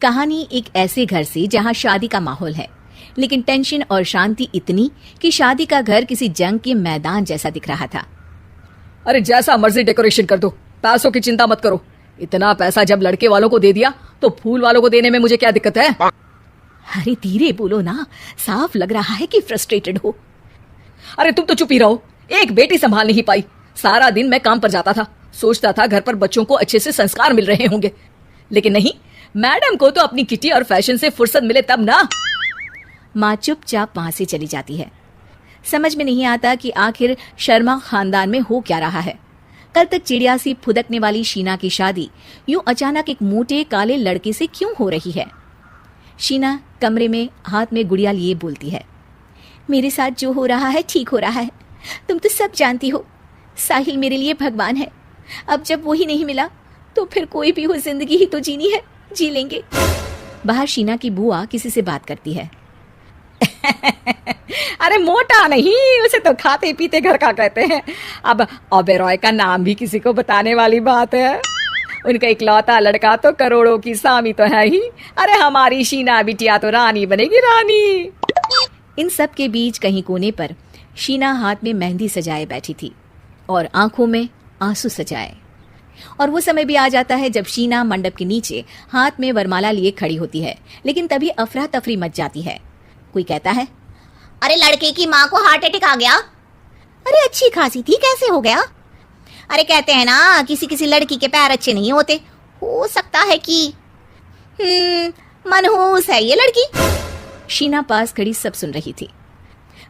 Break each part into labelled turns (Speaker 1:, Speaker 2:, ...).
Speaker 1: कहानी एक ऐसे घर से जहां शादी का माहौल है, लेकिन टेंशन और शांति इतनी कि शादी का घर किसी जंग के मैदान जैसा दिख रहा था।
Speaker 2: अरे जैसा मर्जी डेकोरेशन कर दो, पैसों की चिंता मत करो। इतना पैसा जब लड़के वालों को दे दिया तो फूल वालों को देने में मुझे क्या दिक्कत है?
Speaker 1: अरे धीरे बोलो ना, साफ लग रहा है कि फ्रस्ट्रेटेड हो।
Speaker 2: अरे तुम तो चुप ही रहो, एक बेटी संभाल नहीं पाई। सारा दिन मैं काम पर जाता था, सोचता था घर पर बच्चों को अच्छे से संस्कार मिल रहे होंगे, लेकिन नहीं, मैडम को तो अपनी किटी और फैशन से फुर्सत मिले तब ना।
Speaker 1: माँ चुपचाप वहां से चली जाती है। समझ में नहीं आता कि आखिर शर्मा खानदान में हो क्या रहा है। कल तक चिड़िया सी फुदकने वाली शीना की शादी यूं अचानक एक मोटे काले लड़के से क्यों हो रही है? शीना कमरे में हाथ में गुड़िया लिए बोलती है, मेरे साथ जो हो रहा है ठीक हो रहा है। तुम तो सब जानती हो, साहिल मेरे लिए भगवान है। अब जब वो ही नहीं मिला तो फिर कोई भी हो, जिंदगी ही तो जीनी है, जी लेंगे। बाहर शीना की बुआ किसी से बात करती है।
Speaker 2: अरे मोटा नहीं, उसे तो खाते पीते घर का कहते हैं। अब ओबेरॉय का नाम भी किसी को बताने वाली बात है। उनका इकलौता लड़का तो करोड़ों की स्वामी तो है ही। अरे हमारी शीना बिटिया तो रानी बनेगी, रानी।
Speaker 1: इन सब के बीच कहीं कोने पर शीना हाथ में मेहंदी सजाए बैठी थी और आंखों में आंसू सजाए। और वो समय भी आ जाता है जब शीना मंडप के नीचे हाथ में वरमाला लिए खड़ी होती है, लेकिन तभी अफरा तफरी मच जाती है। कोई कहता है,
Speaker 3: अरे लड़के की माँ को हार्ट अटैक आ गया। अरे अच्छी खासी थी, कैसे हो गया? अरे कहते हैं ना, किसी किसी लड़की के पैर अच्छे नहीं होते, हो सकता है कि मनहूस है ये लड़की।
Speaker 1: शीना पास खड़ी सब सुन रही थी।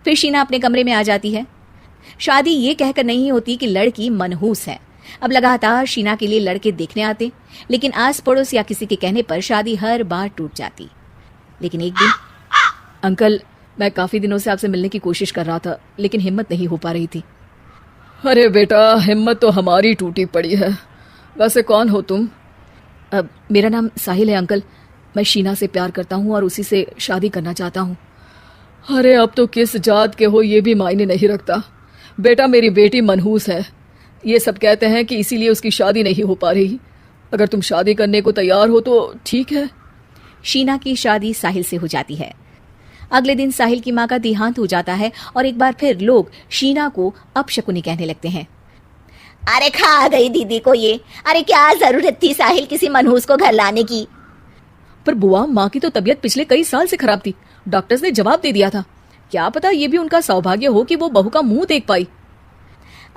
Speaker 1: फिर शीना अपने कमरे में आ जाती है। शादी ये कहकर नहीं होती कि लड़की मनहूस है। अब लगातार शीना के लिए लड़के देखने आते, लेकिन आस पड़ोस या किसी के कहने पर शादी हर बार टूट जाती। लेकिन एक दिन,
Speaker 2: अंकल, मैं काफी दिनों से आपसे मिलने की कोशिश कर रहा था, लेकिन हिम्मत नहीं हो पा रही थी। अरे बेटा, हिम्मत तो हमारी टूटी पड़ी है। वैसे कौन हो तुम? अब मेरा नाम साहिल है अंकल। मैं शीना से प्यार करता हूँ और उसी से शादी करना चाहता हूँ। अरे अब तो किस जात के हो ये भी मायने नहीं रखता। बेटा, मेरी बेटी मनहूस है। ये सब कहते हैं कि इसीलिए उसकी शादी नहीं हो पा रही। अगर तुम शादी करने को तैयार हो तो ठीक है।
Speaker 1: शीना की शादी साहिल से हो जाती है। अगले दिन साहिल की माँ का देहांत हो जाता है और एक बार फिर लोग शीना को अपशकुनी कहने लगते हैं।
Speaker 3: अरे खा गई दीदी को ये। अरे क्या जरूरत थी साहिल किसी मनहूस को घर लाने की?
Speaker 2: पर बुआ, माँ की तो तबीयत पिछले कई साल से खराब थी। डॉक्टर्स ने जवाब दे दिया था। क्या पता ये भी उनका सौभाग्य हो कि वो बहू का मुंह देख पाई।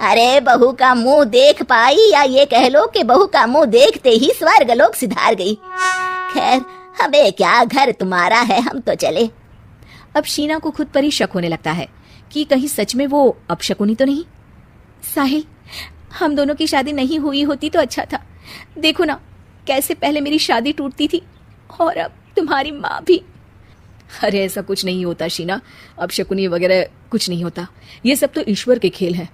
Speaker 3: अरे बहू का मुंह देख पाई, या ये कह लो कि बहू का मुंह देखते ही स्वर्ग लोक सिधार गई। खैर, हमें क्या, घर तुम्हारा है, हम तो चले।
Speaker 1: अब शीना को खुद पर ही शक होने लगता है कि कहीं सच में वो अपशकुनी तो नहीं। साहिल, हम दोनों की शादी नहीं हुई होती तो अच्छा था। देखो ना, कैसे पहले मेरी शादी टूटती थी और अब तुम्हारी माँ भी।
Speaker 2: अरे ऐसा कुछ नहीं होता शीना, अपशकुनी वगैरह कुछ नहीं होता। ये सब तो ईश्वर के खेल हैं।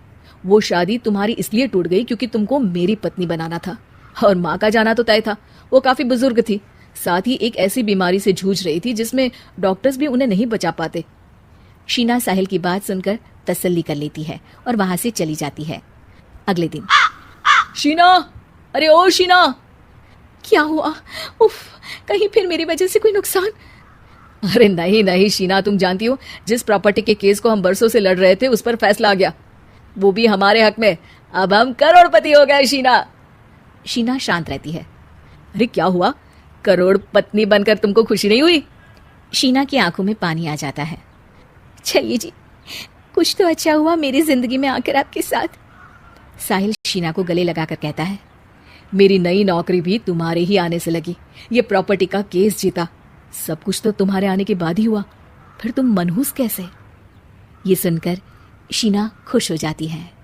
Speaker 2: वो शादी तुम्हारी इसलिए टूट गई क्योंकि तुमको मेरी पत्नी बनाना था, और माँ का जाना तो तय था। वो काफी बुजुर्ग थी, साथ ही एक ऐसी बीमारी से जूझ रही थी जिसमें डॉक्टर्स भी उन्हें नहीं बचा पाते।
Speaker 1: शीना साहिल की बात सुनकर तसल्ली कर लेती है और वहां से चली जाती है। अगले दिन,
Speaker 2: शीना, अरे ओ शीना।
Speaker 1: क्या हुआ? उफ, कहीं फिर मेरी वजह से कोई नुकसान?
Speaker 2: अरे नहीं नहीं शीना, तुम जानती हो जिस प्रॉपर्टी के केस को हम बरसों से लड़ रहे थे उस पर फैसला आ गया, वो भी हमारे हक में। अब हम करोड़पति हो गए शीना।
Speaker 1: शीना शांत रहती है।
Speaker 2: अरे क्या हुआ? करोड़ पत्नी बनकर तुमको खुशी नहीं हुई?
Speaker 1: शीना की आंखों में पानी आ जाता है। चलिए जी, कुछ तो अच्छा हुआ मेरी जिंदगी में आकर आपके साथ। साहिल शीना को गले लगाकर कहता है,
Speaker 2: मेरी नई नौकरी भी तुम्हारे ही आने से लगी। ये प्रॉपर्टी का केस जीता, सब कुछ तो तुम्हारे आने के बाद ही हुआ। फिर तुम मनहूस कैसे?
Speaker 1: ये सुनकर शीना खुश हो जाती है।